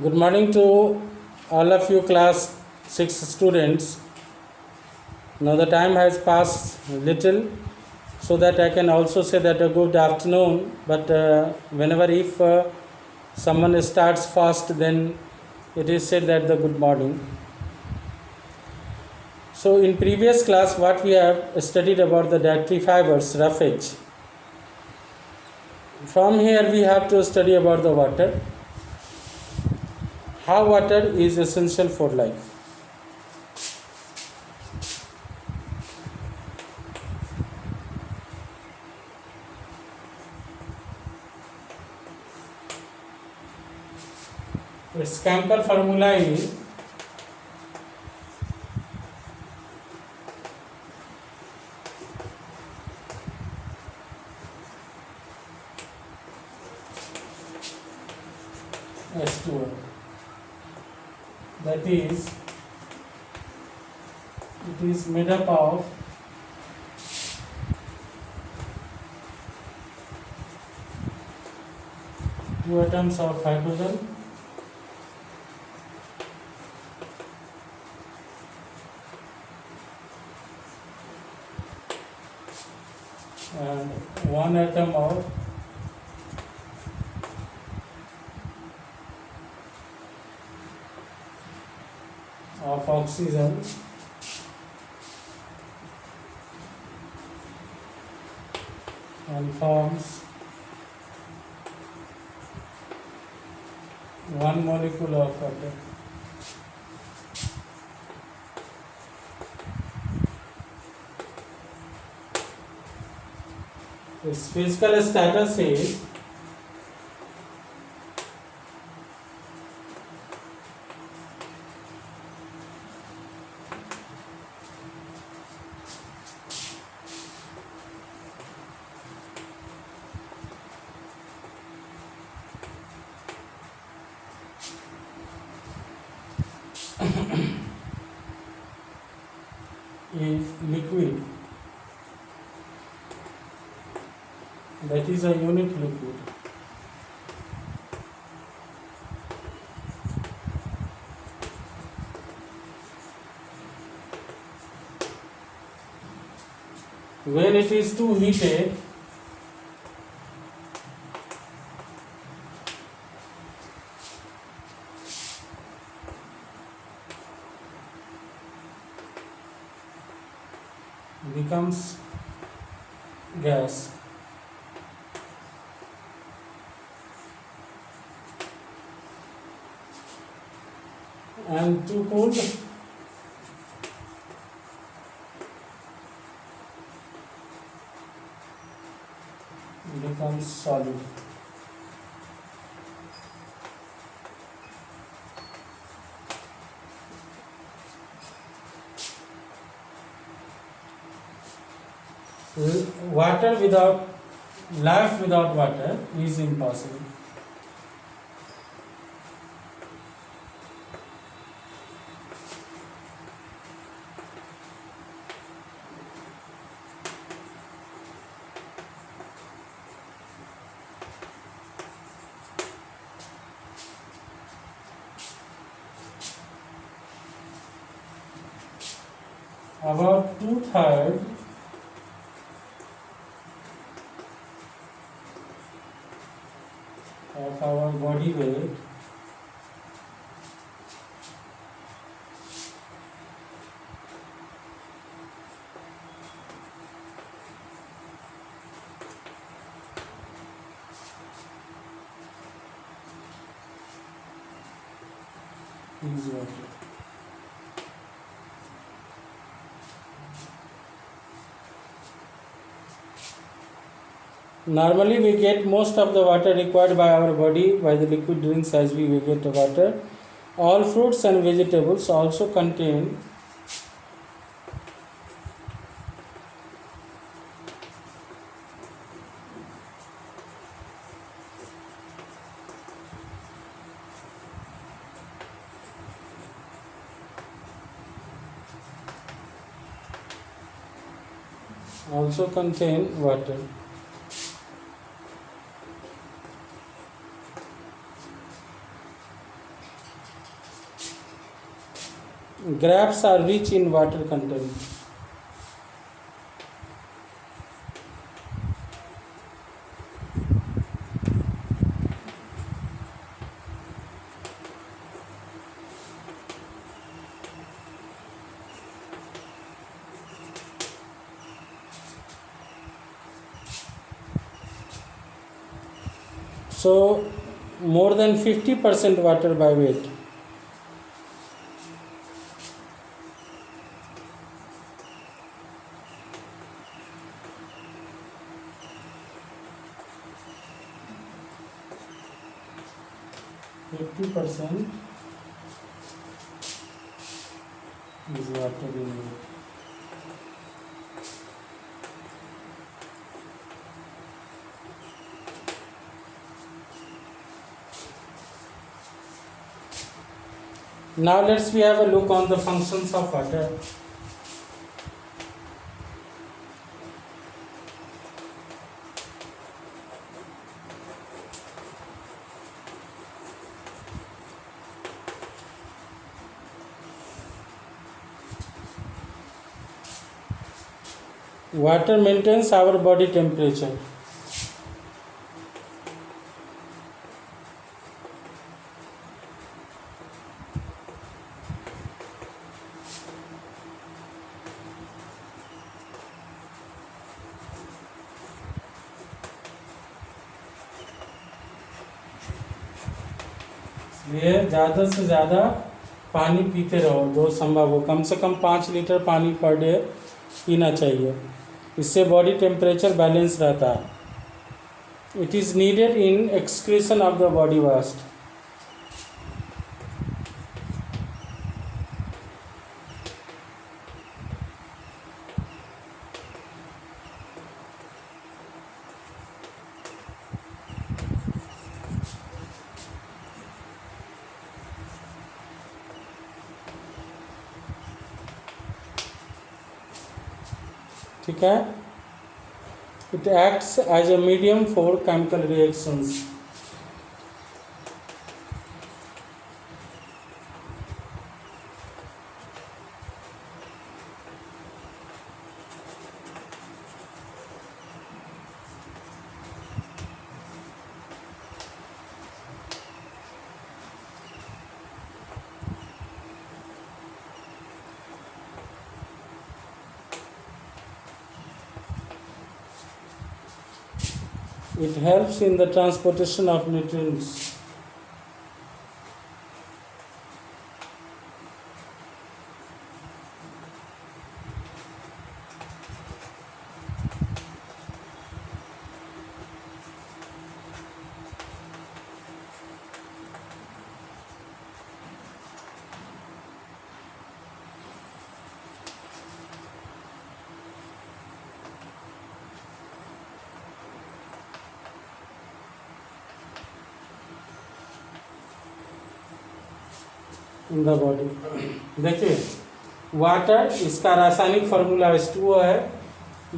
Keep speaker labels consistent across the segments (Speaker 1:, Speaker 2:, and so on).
Speaker 1: Good morning to all of you class 6 students. Now the time has passed little so that I can also say that a good afternoon, but whenever if someone starts fast, then it is said that the good morning. So in previous class what we have studied about the dietary fibers, roughage. From here we have to study about the water. How water is essential for life. Its chemical formula is H2O. That is, it is made up of two atoms of hydrogen and one atom of oxygen and forms one molecule of water. Its physical status is liquid. That is a unit liquid. When it is too heated, becomes gas. And too cold, becomes solid. Water without life without water is impossible. About 2/3 of our body weight is water. Normally we get most of the water required by our body by the liquid drinks as we get the water. All fruits and vegetables also contain water. Grapes are rich in water content. So more than 50% water by weight. %50 is water in weight. Now let's we have a look on the functions of water. Water maintains our body temperature. इसलिए ज़्यादा से ज़्यादा पानी पीते रहो, जो संभव हो। कम से कम 5 लीटर पानी पर डे पीना चाहिए। इससे बॉडी टेम्परेचर बैलेंस रहता है। It is needed in excretion of the body waste. ठीक है। It acts as a medium for chemical reactions. It helps in the transportation of nutrients. In the body. देखिए water, इसका रासायनिक formula H2O है।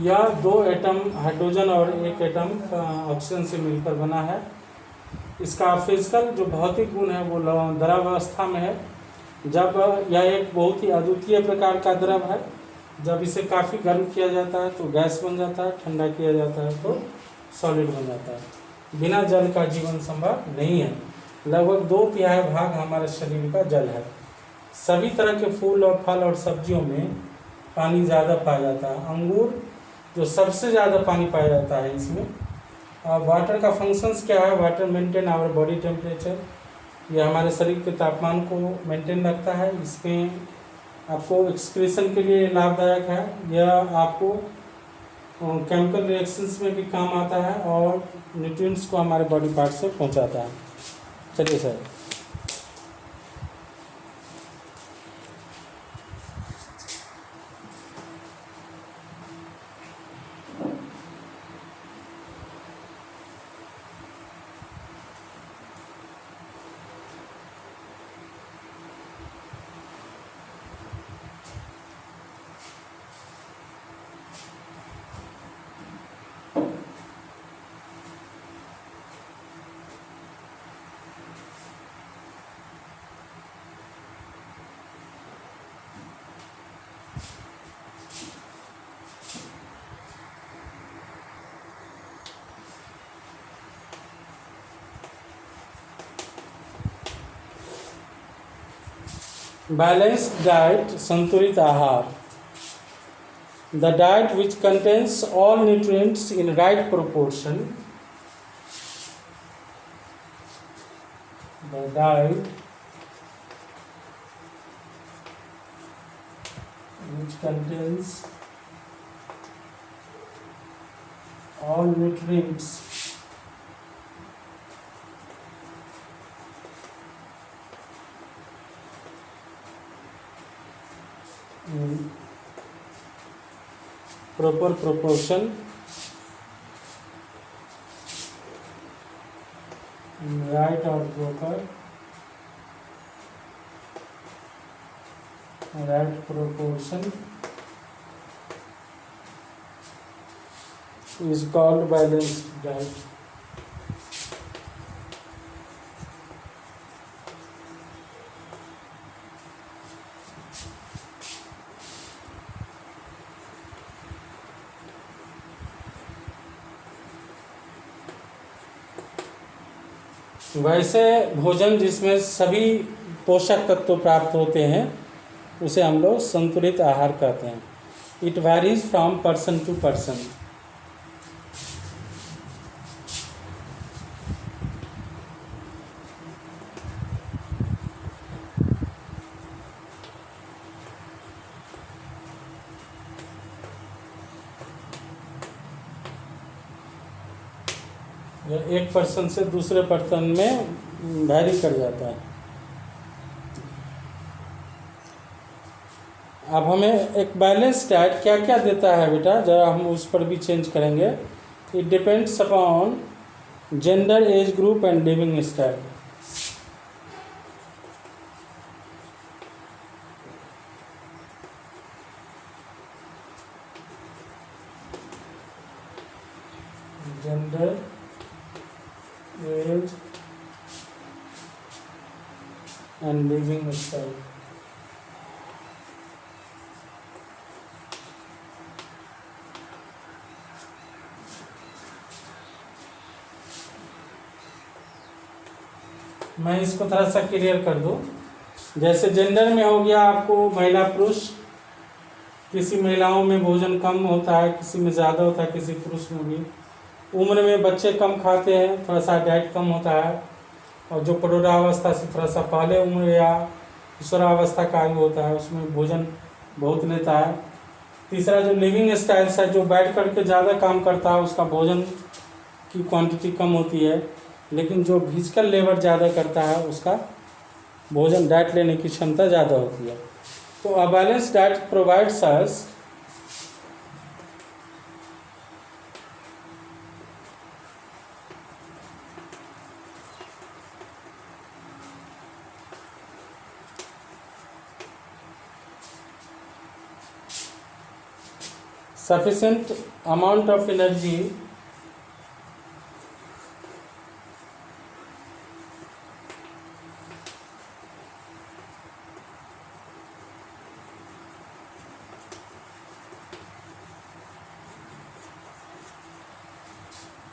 Speaker 1: यह 2 atom hydrogen और 1 atom oxygen से मिलकर बना है। इसका फिजिकल जो भौतिक गुण है वो द्रवावस्था में है। जब यह एक बहुत ही अद्वितीय प्रकार का द्रव है। जब इसे काफ़ी गर्म किया जाता है तो गैस बन जाता है, ठंडा किया जाता है तो सॉलिड बन जाता है। बिना जल का जीवन संभव नहीं है। लगभग 2/3 भाग हमारे शरीर का जल है। सभी तरह के फूल और फल और सब्जियों में पानी ज़्यादा पाया जाता है। अंगूर जो सबसे ज़्यादा पानी पाया जाता है इसमें। वाटर का फंक्शंस क्या है? Water maintain our body temperature. यह हमारे शरीर के तापमान को मेंटेन रखता है। इसमें आपको एक्सक्रीशन के लिए लाभदायक है। यह आपको केमिकल रिएक्शंस में भी काम आता है और न्यूट्रिएंट्स को हमारे बॉडी पार्ट से पहुंचाता है। चलिए सर, Balanced diet, संतुलित आहार. The diet which contains all nutrients in right proportion. The diet which contains all nutrients in proper proportion, in right or proper right proportion is called balanced diet. वैसे भोजन जिसमें सभी पोषक तत्व प्राप्त होते हैं उसे हम लोग संतुलित आहार कहते हैं. It varies from person to person. एक पर्सन से दूसरे पर्सन में वैरी कर जाता है. अब हमें एक बैलेंस डाइट क्या क्या देता है बेटा, जरा हम उस पर भी चेंज करेंगे. It depends upon gender, age group and living style. Gender, age and living style. मैं इसको थोड़ा सा क्लियर कर दूं. जैसे जेंडर में हो गया आपको महिला पुरुष. किसी महिलाओं में भोजन कम होता है, किसी में ज़्यादा होता है, किसी पुरुष में भी. उम्र में बच्चे कम खाते हैं, थोड़ा सा डाइट कम होता है. और जो प्रौढ़ावस्था से थोड़ा सा पहले उम्र या किशोरावस्था का आयु होता है उसमें भोजन बहुत लेता है. तीसरा जो लिविंग स्टाइल है, जो बैठ करके ज़्यादा काम करता है उसका भोजन की क्वांटिटी कम होती है. लेकिन जो फिजिकल लेबर ज़्यादा करता है उसका भोजन डाइट लेने की क्षमता ज़्यादा होती है. तो a balance diet provides us sufficient amount of energy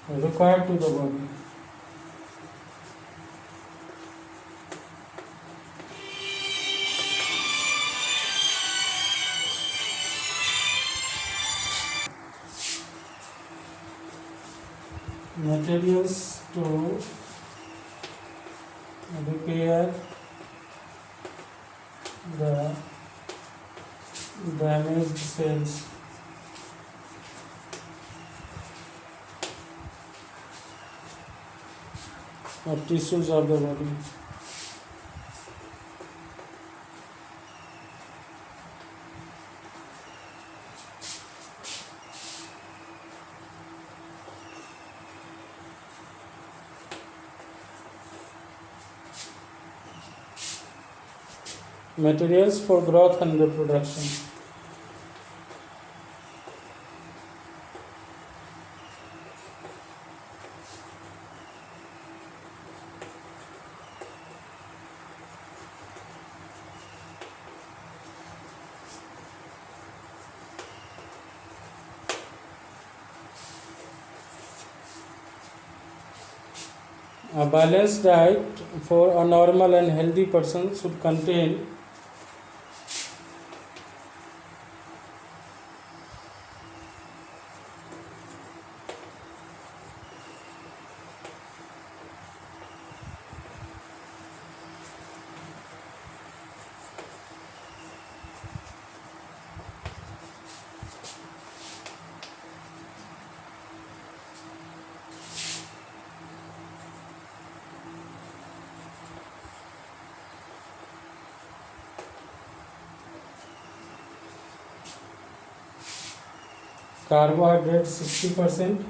Speaker 1: required to the body. Materials to repair the damaged cells. Or tissues of the body. Materials for growth and reproduction. A balanced diet for a normal and healthy person should contain carbohydrates 60%,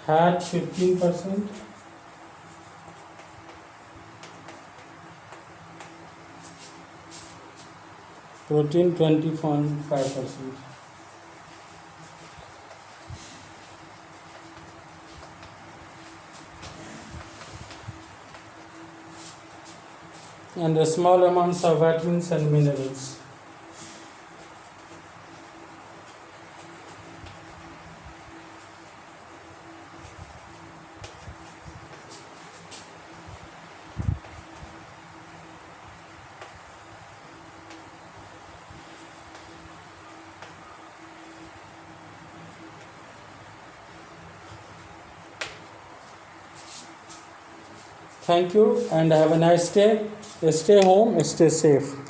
Speaker 1: fat 15%, protein 20.5%. And the small amounts of vitamins and minerals. Thank you and have a nice day. Stay home, stay safe.